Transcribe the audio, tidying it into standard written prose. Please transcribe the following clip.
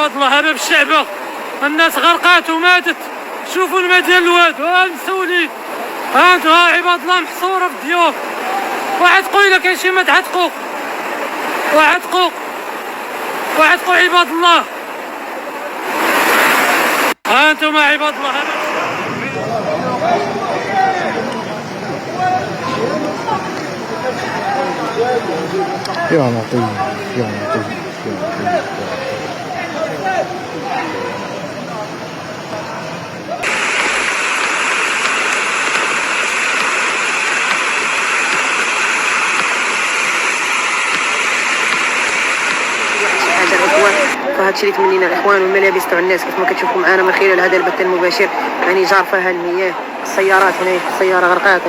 عباد الله هذا بالشعبة الناس غرقات وماتت. شوفوا الماء ديال الواد مسولين. ها انتو عباد الله محصورة في الضيوف. وعتقوا إلا كاين شي مات عتقوا. وعتقوا عباد الله. ها انتم عباد الله يا لطيف يا لطيف يا لطيف. فهذا الشيء اللي تمنينا الاخوان والملابس تاع الناس كيف ما كتشوفوا معنا من خلال هذا البث المباشر. يعني جارفه المياه، السيارات هنا السياره غرقات.